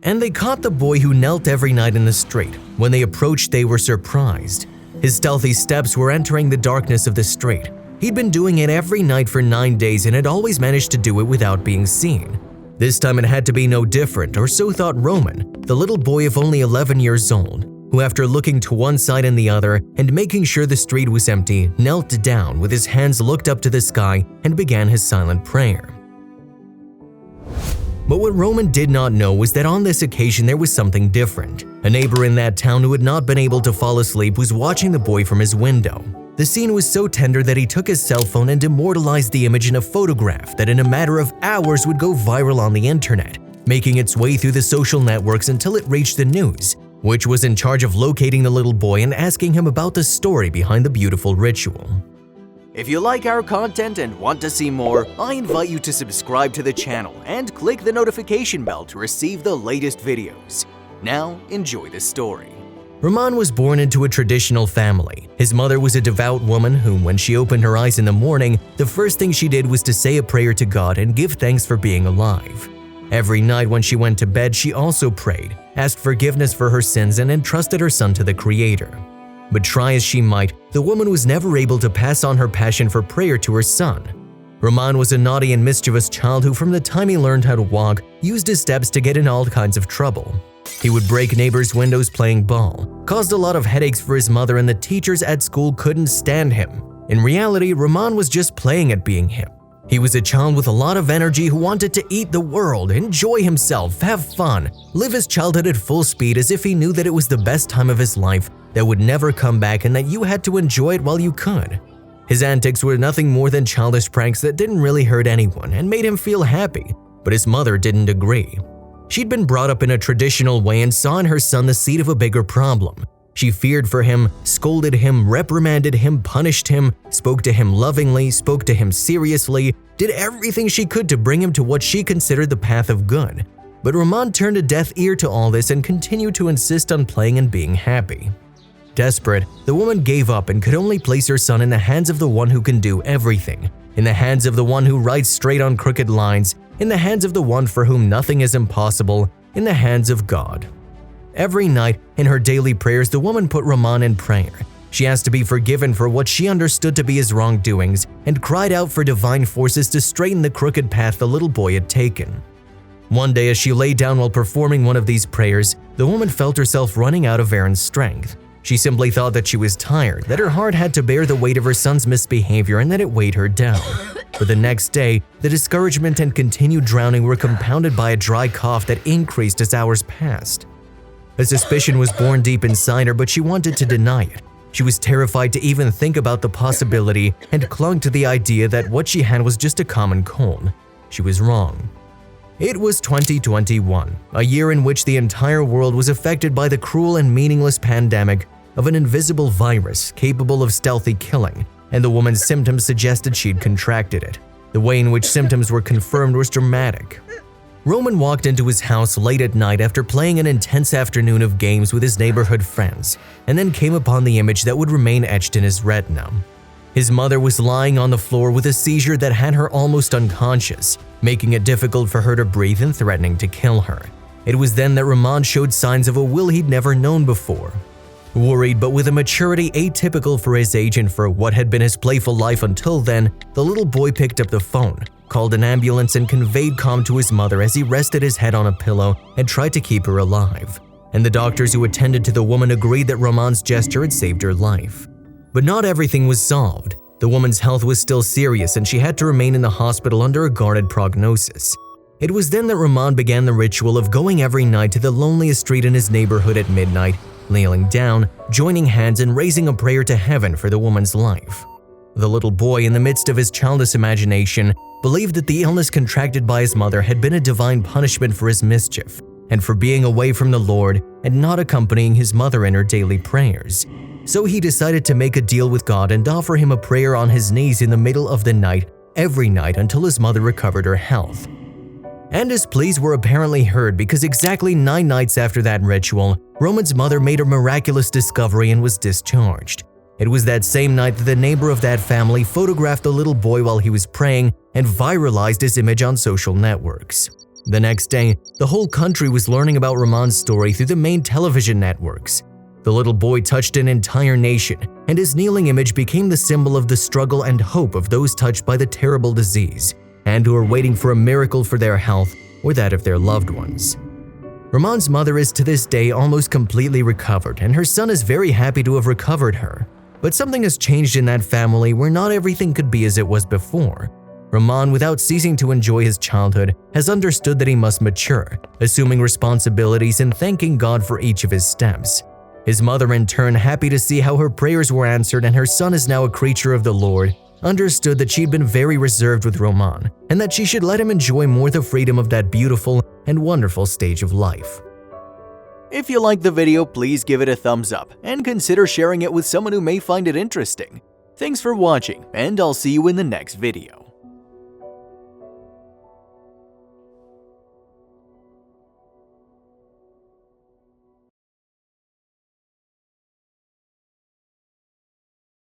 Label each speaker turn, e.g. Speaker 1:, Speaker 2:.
Speaker 1: And they caught the boy who knelt every night in the street. When they approached, they were surprised. His stealthy steps were entering the darkness of the street. He'd been doing it every night for 9 days and had always managed to do it without being seen. This time it had to be no different, or so thought Roman, the little boy of only 11 years old, who after looking to one side and the other and making sure the street was empty, knelt down with his hands looked up to the sky and began his silent prayer. But what Roman did not know was that on this occasion there was something different. A neighbor in that town who had not been able to fall asleep was watching the boy from his window. The scene was so tender that he took his cell phone and immortalized the image in a photograph that in a matter of hours would go viral on the internet, making its way through the social networks until it reached the news, which was in charge of locating the little boy and asking him about the story behind the beautiful ritual.
Speaker 2: If you like our content and want to see more, I invite you to subscribe to the channel and click the notification bell to receive the latest videos. Now, enjoy the story.
Speaker 1: Roman was born into a traditional family. His mother was a devout woman who, when she opened her eyes in the morning, the first thing she did was to say a prayer to God and give thanks for being alive. Every night when she went to bed, she also prayed, asked forgiveness for her sins, and entrusted her son to the Creator. But try as she might, the woman was never able to pass on her passion for prayer to her son. Roman was a naughty and mischievous child who, from the time he learned how to walk, used his steps to get in all kinds of trouble. He would break neighbors' windows playing ball, caused a lot of headaches for his mother, and the teachers at school couldn't stand him. In reality, Roman was just playing at being him. He was a child with a lot of energy who wanted to eat the world, enjoy himself, have fun, live his childhood at full speed as if he knew that it was the best time of his life that would never come back and that you had to enjoy it while you could. His antics were nothing more than childish pranks that didn't really hurt anyone and made him feel happy, but his mother didn't agree. She'd been brought up in a traditional way and saw in her son the seed of a bigger problem. She feared for him, scolded him, reprimanded him, punished him, spoke to him lovingly, spoke to him seriously, did everything she could to bring him to what she considered the path of good. But Roman turned a deaf ear to all this and continued to insist on playing and being happy. Desperate, the woman gave up and could only place her son in the hands of the one who can do everything, in the hands of the one who writes straight on crooked lines, in the hands of the one for whom nothing is impossible, in the hands of God. Every night, in her daily prayers, the woman put Roman in prayer. She asked to be forgiven for what she understood to be his wrongdoings and cried out for divine forces to straighten the crooked path the little boy had taken. One day, as she lay down while performing one of these prayers, the woman felt herself running out of air and strength. She simply thought that she was tired, that her heart had to bear the weight of her son's misbehavior and that it weighed her down. But the next day, the discouragement and continued drowning were compounded by a dry cough that increased as hours passed. A suspicion was born deep inside her, but she wanted to deny it. She was terrified to even think about the possibility and clung to the idea that what she had was just a common cold. She was wrong. It was 2021, a year in which the entire world was affected by the cruel and meaningless pandemic of an invisible virus capable of stealthy killing, and the woman's symptoms suggested she'd contracted it. The way in which symptoms were confirmed was dramatic. Roman walked into his house late at night after playing an intense afternoon of games with his neighborhood friends, and then came upon the image that would remain etched in his retina. His mother was lying on the floor with a seizure that had her almost unconscious, making it difficult for her to breathe and threatening to kill her. It was then that Roman showed signs of a will he'd never known before. Worried but with a maturity atypical for his age and for what had been his playful life until then, the little boy picked up the phone, called an ambulance, and conveyed calm to his mother as he rested his head on a pillow and tried to keep her alive. And the doctors who attended to the woman agreed that Roman's gesture had saved her life. But not everything was solved. The woman's health was still serious and she had to remain in the hospital under a guarded prognosis. It was then that Roman began the ritual of going every night to the loneliest street in his neighborhood at midnight, kneeling down, joining hands, and raising a prayer to heaven for the woman's life. The little boy, in the midst of his childish imagination, believed that the illness contracted by his mother had been a divine punishment for his mischief and for being away from the Lord and not accompanying his mother in her daily prayers. So he decided to make a deal with God and offer him a prayer on his knees in the middle of the night, every night until his mother recovered her health. And his pleas were apparently heard because exactly 9 nights after that ritual, Roman's mother made a miraculous discovery and was discharged. It was that same night that the neighbor of that family photographed the little boy while he was praying and viralized his image on social networks. The next day, the whole country was learning about Rahman's story through the main television networks. The little boy touched an entire nation, and his kneeling image became the symbol of the struggle and hope of those touched by the terrible disease, and who are waiting for a miracle for their health or that of their loved ones. Rahman's mother is to this day almost completely recovered, and her son is very happy to have recovered her. But something has changed in that family where not everything could be as it was before. Rahman, without ceasing to enjoy his childhood, has understood that he must mature, assuming responsibilities and thanking God for each of his steps. His mother, in turn, happy to see how her prayers were answered and her son is now a creature of the Lord, understood that she'd been very reserved with Rahman and that she should let him enjoy more the freedom of that beautiful and wonderful stage of life.
Speaker 2: If you liked the video, please give it a thumbs up and consider sharing it with someone who may find it interesting. Thanks for watching, and I'll see you in the next video.